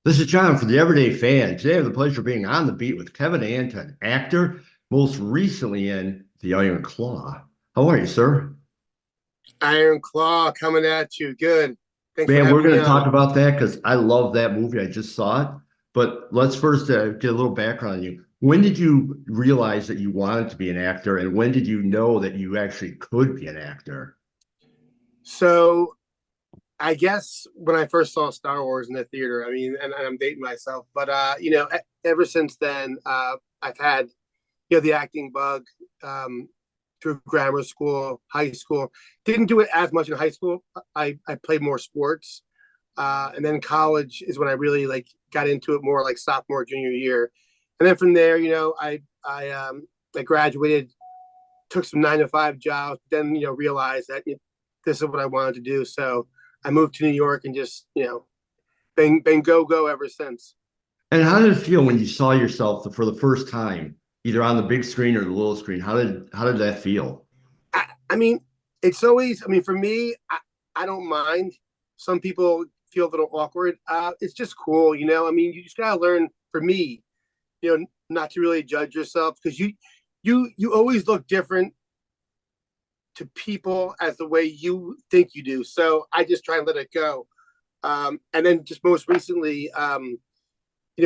This is John for the Everyday Fan. Today I have the pleasure of being on the beat with Kevin Anton, actor, most recently in The Iron Claw. How are you, sir? Iron Claw coming at you. Good. Thanks for Man, we're having going me to talk on. about that because I love that movie. I just saw it. But let's first get a little background on you. When did you realize that you wanted to be an actor, and when did you know that you actually could be an actor? So I guess when I first saw Star Wars in the theater, I mean, and I'm dating myself, but ever since then, I've had the acting bug through grammar school, high school. Didn't do it as much in high school. I played more sports, and then college is when I really like got into it more, like sophomore, junior year, and then from there, I graduated, took some 9 to 5 jobs, then realized that this is what I wanted to do. So I moved to New York and just been go ever since. And how did it feel when you saw yourself for the first time, either on the big screen or the little screen? How did that feel? I mean, it's always. I mean, for me, I don't mind. Some people feel a little awkward. It's just cool, you know. I mean, you just gotta learn. For me, not to really judge yourself because you always look different to people as the way you think you do. So I just try and let it go. And then just most recently,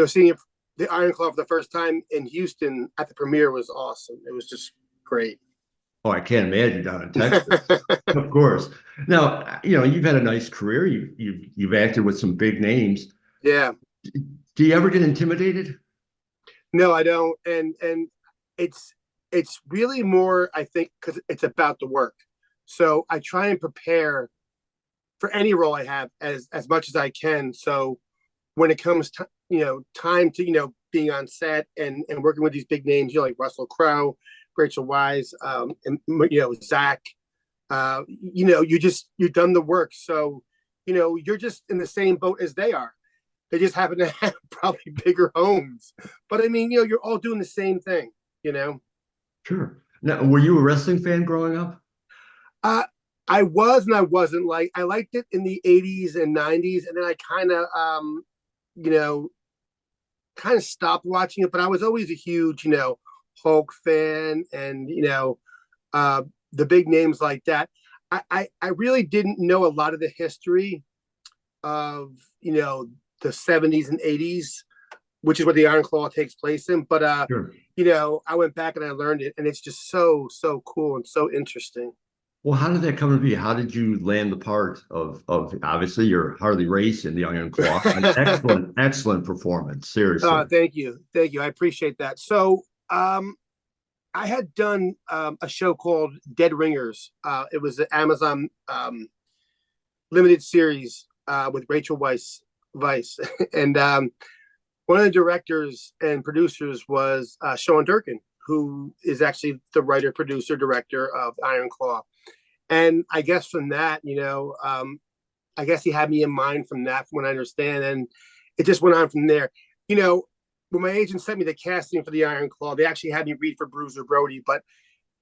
seeing the Iron Claw for the first time in Houston at the premiere was awesome. It was just great. Oh, I can't imagine down in Texas. Of course. Now, you've had a nice career. You've acted with some big names. Yeah. Do you ever get intimidated? No, I don't. And it's it's really more, I think, because it's about the work. So I try and prepare for any role I have as much as I can. So when it comes to time to being on set and working with these big names, like Russell Crowe, Rachel Wise, and Zach, you've done the work. So you're just in the same boat as they are. They just happen to have probably bigger homes, but I mean, you're all doing the same thing. You know, Sure. Now, were you a wrestling fan growing up? uh, I was and I wasn't. Like I liked it in the '80s and '90s, and then I you know, kind of stopped watching it. But I was always a huge, Hulk fan, and uh, the big names like that. I really didn't know a lot of the history of the '70s and '80s, which is where the Iron Claw takes place in. But Sure. I went back and I learned it, and it's just so cool and so interesting. Well, how did that come to be? How did you land the part of obviously your Harley Race in the Iron Claw? An excellent, excellent performance. Seriously. Thank you. I appreciate that. So, I had done a show called Dead Ringers. It was an Amazon limited series with Rachel Weiss, and one of the directors and producers was Sean Durkin, who is actually the writer, producer, director of Iron Claw. And I guess from that, I guess he had me in mind from that, from what I understand, and it just went on from there. You know, when my agent sent me the casting for the Iron Claw, they actually had me read for Bruiser Brody, but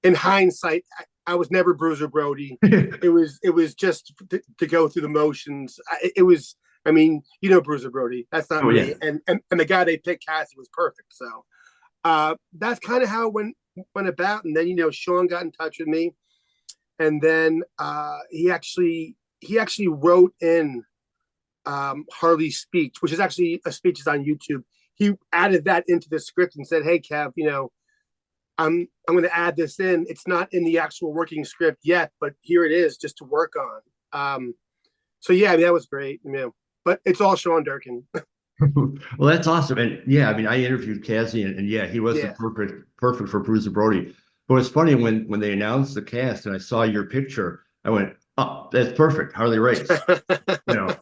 in hindsight, I was never Bruiser Brody. It was just to go through the motions. It was. I mean, Bruiser Brody. That's not Oh yeah. me. And the guy they picked, Cassie, was perfect. So that's kind of how it went about. And then Sean got in touch with me, and then he actually wrote in Harley's speech, which is actually a speech is on YouTube. He added that into the script and said, "Hey, Kev, I'm going to add this in. It's not in the actual working script yet, but here it is, just to work on." So yeah, I mean, that was great. But it's all Sean Durkin. Well, that's awesome. And yeah, I mean, I interviewed Cassie, and yeah, he wasn't Yeah. perfect for Bruiser Brody. But it's funny when they announced the cast and I saw your picture, I went, "Oh, that's perfect, Harley Race." You know,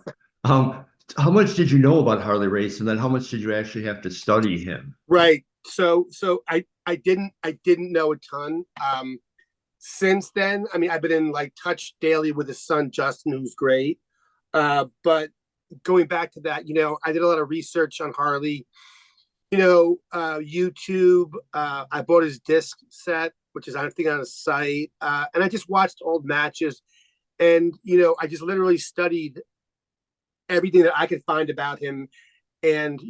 um, how much did you know about Harley Race, and then how much did you actually have to study him? Right. So I didn't know a ton. Since then, I mean, I've been in like touch daily with his son Justin, who's great. But going back to that, I did a lot of research on Harley. YouTube. I bought his disc set, which is I think on a site, and I just watched old matches, and I just literally studied everything that I could find about him, and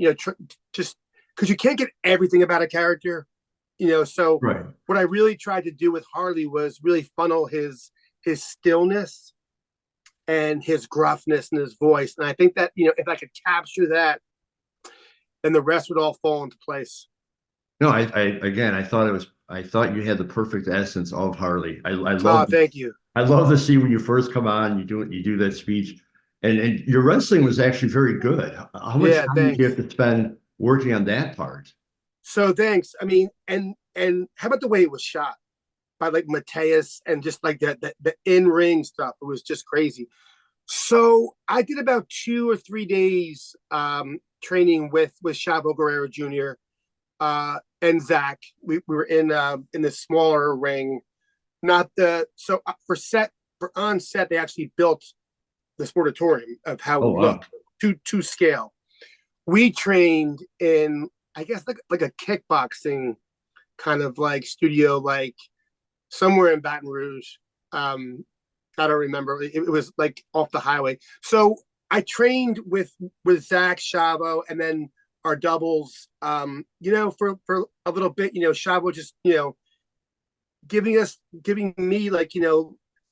just because you can't get everything about a character, so Right. what I really tried to do with Harley was really funnel his stillness and his gruffness and his voice, and I think that if I could capture that, then the rest would all fall into place. No, again, I thought you had the perfect essence of Harley. Oh, thank you. I love to see when you first come on, you do that speech, and your wrestling was actually very good. How much Yeah, time did you have thanks. to spend working on that part? So thanks. I mean, and how about the way it was shot by like Mateus, and just like the in ring stuff? It was just crazy. So I did about 2 or 3 days training with Chavo Guerrero Jr. And Zach. We were in the smaller ring, not the for on set they actually built the sportatorium of how it Oh would wow. look to scale. We trained in, I guess, like a kickboxing kind of like studio, like somewhere in Baton Rouge. I don't remember. It was like off the highway. So I trained with Zach Chavo, and then our doubles. For a little bit. Chavo just giving me like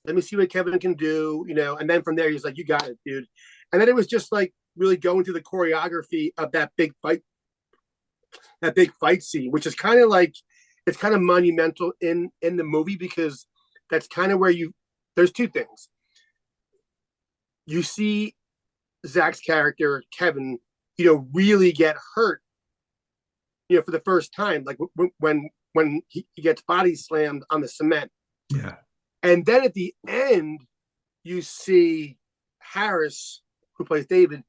let me see what Kevin can do. And then from there he's like, you got it, dude. And then it was just like really going through the choreography of that big fight scene, which is kind of like, it's kind of monumental in the movie, because that's kind of where there's two things. You see Zach's character Kevin, really get hurt, for the first time, like when he gets body slammed on the cement. Yeah. And then at the end, you see Harris, who plays David,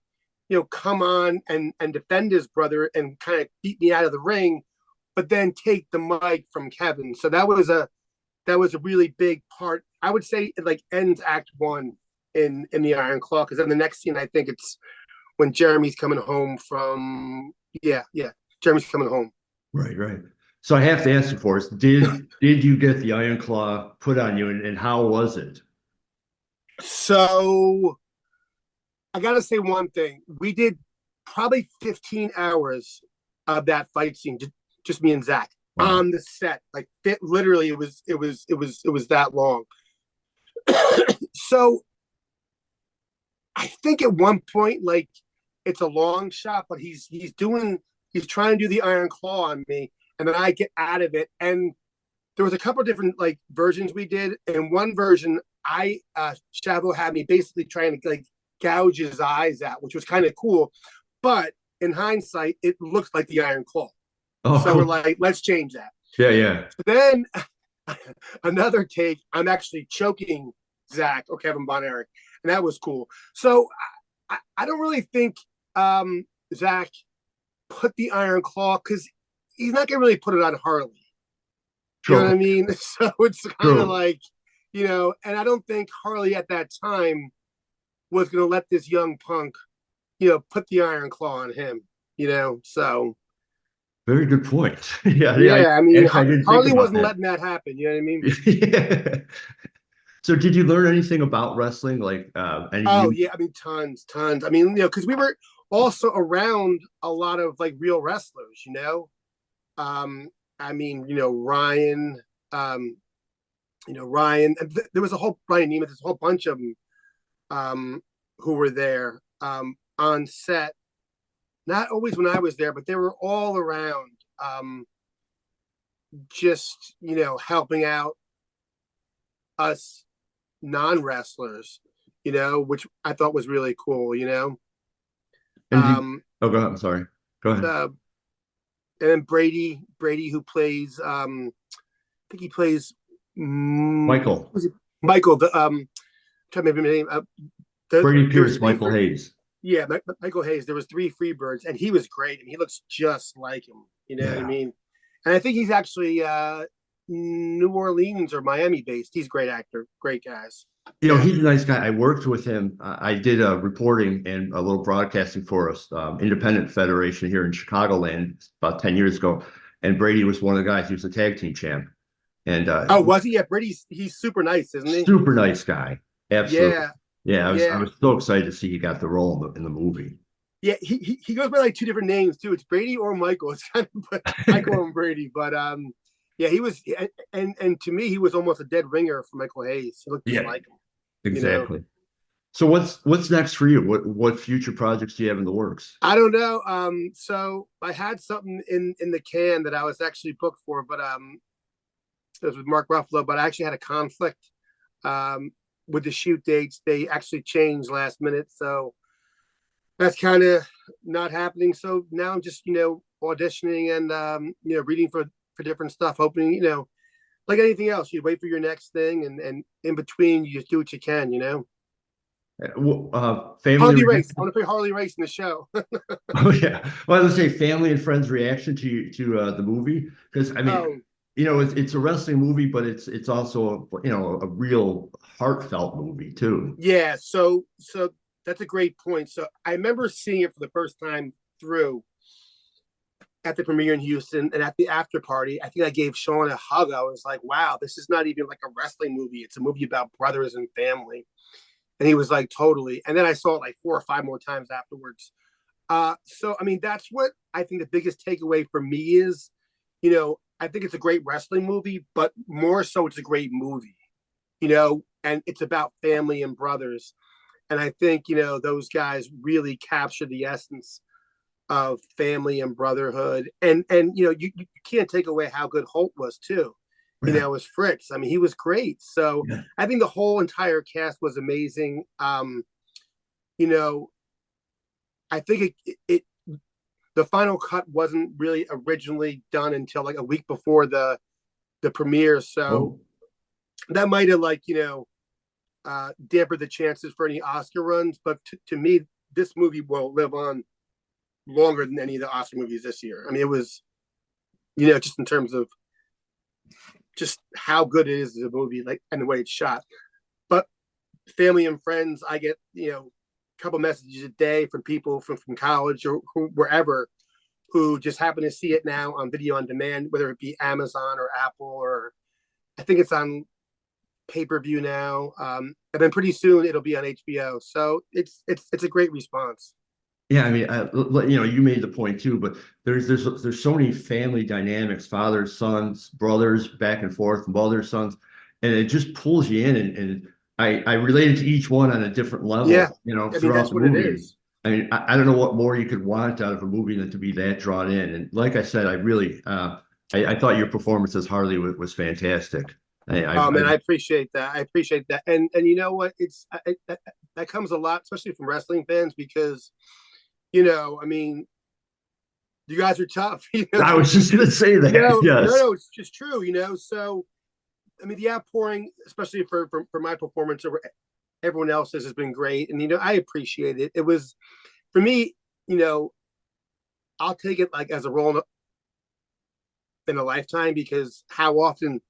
come on and defend his brother and kind of beat me out of the ring, but then take the mic from Kevin. So that was a really big part. I would say it like ends Act 1 in the Iron Claw, because then the next scene, I think it's when Jeremy's coming home from Jeremy's coming home. Right, right. So I have to ask you, Forrest, did you get the Iron Claw put on you, and how was it? So I gotta say one thing. We did probably 15 hours of that fight scene, just me and Zach Wow. on the set. Like literally, it was that long. So I think at one point, like, it's a long shot, but he's trying to do the Iron Claw on me, and then I get out of it. And there was a couple of different like versions we did. And one version, Chavo had me basically trying to like gouge his eyes out, which was kind of cool. But in hindsight, it looks like the Iron Claw. Oh, So we're cool. like, let's change that. Yeah, yeah. So then another take, I'm actually choking Zach or Kevin Von Erich, and that was cool. So I don't really think Zach put the Iron Claw, because he's not gonna really put it on Harley. You know what I True, mean? So it's kind of true. like, and I don't think Harley at that time was gonna let this young punk, put the Iron Claw on him. So Very good point. Yeah, yeah. yeah, I mean, Actually, I didn't think Harley about wasn't that. letting that happen. You know what I mean? Yeah. So did you learn anything about wrestling? Like any Oh new? yeah, I mean, tons. I mean, because we were also around a lot of like real wrestlers. Um, I mean, um, Ryan. There was a whole Ryan Nemeth. There's a whole bunch of them who were there on set. Not always when I was there, but they were all around, just helping out us non wrestlers. Which I thought was really cool. And did, Um, oh, go ahead. I'm sorry. Go ahead. uh, and then Brady, who plays, I think he plays, Michael, Michael. Trying to remember his name. Brady There was Pierce, three. Michael Hayes. Yeah, Michael Hayes. There was three Freebirds, and he was great, and he looks just like him. You know what I Yeah. mean? And I think he's actually New Orleans or Miami based. He's a great actor, great guys. Yeah. He's a nice guy. I worked with him. I did reporting and a little broadcasting for us, Independent Federation here in Chicagoland about 10 years ago. And Brady was one of the guys. He was a tag team champ. And Oh, was he? Yeah, Brady's he's super nice, isn't he? super nice guy. Absolutely. Yeah, Yeah, I was yeah. so excited to see he got the role in the movie. Yeah, he goes by like two different names too. It's Brady or Michael. It's kind of, but I call him Brady. But yeah, he was, and to me, he was almost a dead ringer for Michael Hayes. He looked just Yeah, like him, you know. exactly. So what's next for you? What future projects do you have in the works? I don't know. So I had something in the can that I was actually booked for, but it was with Mark Ruffalo. But I actually had a conflict with the shoot dates. They actually changed last minute, so that's kind of not happening. So now I'm just auditioning and reading for different stuff, hoping like anything else, you wait for your next thing, and in between you just do what you can. Family Harley Race. I reaction? want to play Harley Race in the show. Oh yeah. Well, I was gonna say family and friends reaction to the movie because I mean, Oh it's a wrestling movie, but it's also a real heartfelt movie too. yeah, so that's a great point. So I remember seeing it for the first time through at the premiere in Houston and at the after party. I think I gave Sean a hug. I was like, wow, this is not even like a wrestling movie. It's a movie about brothers and family. And he was like, totally. And then I saw it like 4 or 5 more times afterwards. So I mean, that's what I think the biggest takeaway for me is, I think it's a great wrestling movie, but more so it's a great movie, and it's about family and brothers. And I think, those guys really capture the essence of family and brotherhood. And you can't take away how good Holt was too. Yeah. As Fritz. I mean, he was great. So Yeah. I think the whole entire cast was amazing. You know, I think it the final cut wasn't really originally done until like a week before the premiere. So Oh, that might have dampened the chances for any Oscar runs. But to me, this movie will live on longer than any of the Oscar movies this year. I mean, it was, just in terms of just how good it is as a movie, like, and the way it's shot. But family and friends, I get, a couple messages a day from people from college or wherever who just happen to see it now on video on demand, whether it be Amazon or Apple, or I think it's on pay-per-view now. And then pretty soon it'll be on HBO. So it's a great response. yeah. I mean, you made the point too, but there's so many family dynamics, fathers, sons, brothers, back and forth, mothers, sons, and it just pulls you in, and I related to each one on a different Yeah. level, I mean, throughout that's the what it movie. is. I mean, I don't know what more you could want out of a movie than to be that drawn in. And like I said, I really, I thought your performance as Harley was fantastic. Oh man, I appreciate that. I appreciate that. And you know what? That comes a lot, especially from wrestling fans, because I mean, you guys are tough. I was just gonna say that. Yes. No, it's just true. So I mean, the outpouring, especially for my performance over everyone else's, has been great, and I appreciate it. It was for me, you know, I'll take it like as a role in a lifetime, because how often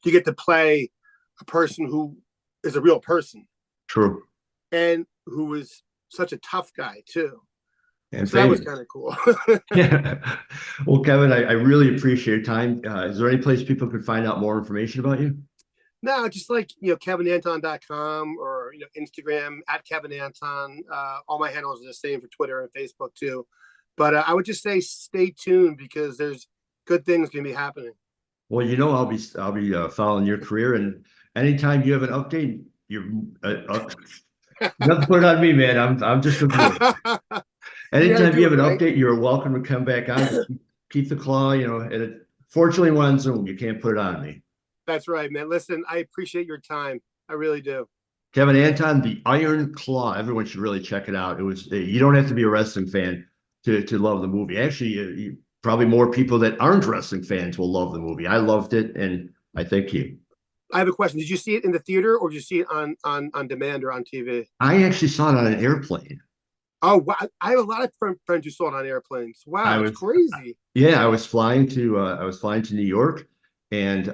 you get to play a person who is a real person True. and who is such a tough guy too. And So that was famous. kind of cool. Yeah. Well, Kevin, I really appreciate your time. Is there any place people could find out more information about you? No, just like, kevinanton.com, or, Instagram at Kevin Anton. All my handles are the same for Twitter and Facebook too. But I would just say stay tuned, because there's good things going to be happening. Well, I'll be following your career, and anytime you have an update, you're nothing put it on me, man. I'm just a viewer. You got to Anytime you do have it an right. update, you're welcome to come back on. Just keep the claw, and fortunately, we're on Zoom. You can't put it on me. That's right, man. Listen, I appreciate your time. I really do. Kevin Anton, the Iron Claw. Everyone should really check it out. It was you don't have to be a wrestling fan to love the movie. Actually, probably more people that aren't wrestling fans will love the movie. I loved it, and I thank you. I have a question. Did you see it in the theater, or did you see it on demand or on TV? I actually saw it on an airplane. Oh, wow. I have a lot of friends who saw it on airplanes. Wow, I that's was crazy. Yeah, I was flying to New York, and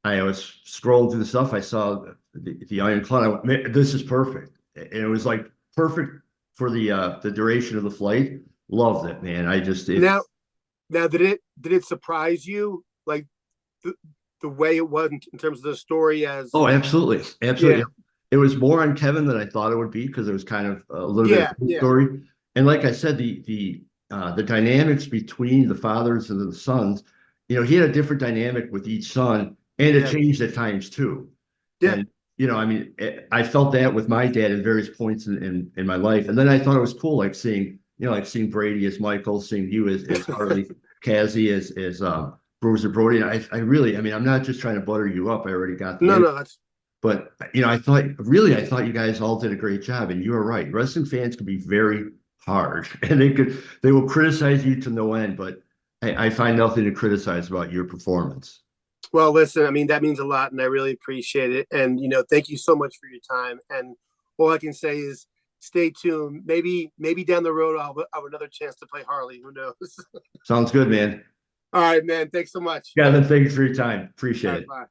I was scrolling through the stuff. I saw the Iron Claw. I went, "Man, this is perfect," and it was like perfect for the duration of the flight. Loved it, man. I just Now, it's did it surprise you, like the, the way it was in terms of the story? As Oh, absolutely, absolutely. yeah, It was more on Kevin than I thought it would be because it was kind of a little bit of yeah, a yeah. story. and like I said, the dynamics between the fathers and the sons, he had a different dynamic with each son, and it Yeah, changed at times too. yeah, And I mean, I felt that with my dad at various points in my life, and then I thought it was cool, like seeing like seeing Brady as Michael, seeing you as Harley, Cassie as Bruiser Brody. And I really, I mean, I'm not just trying to butter you up. I already got the no, end. no, that's But I thought you guys all did a great job, and you were right. Wrestling fans can be very hard, and they will criticize you to no end. But I find nothing to criticize about your performance. well. Listen, I mean, that means a lot, and I really appreciate it. And thank you so much for your time. And all I can say is, stay tuned. Maybe down the road, I'll have another chance to play Harley. Who knows? Sounds good, man. All right, man. Thanks so much. Gavin, thanks for your time. All Appreciate right, it. bye.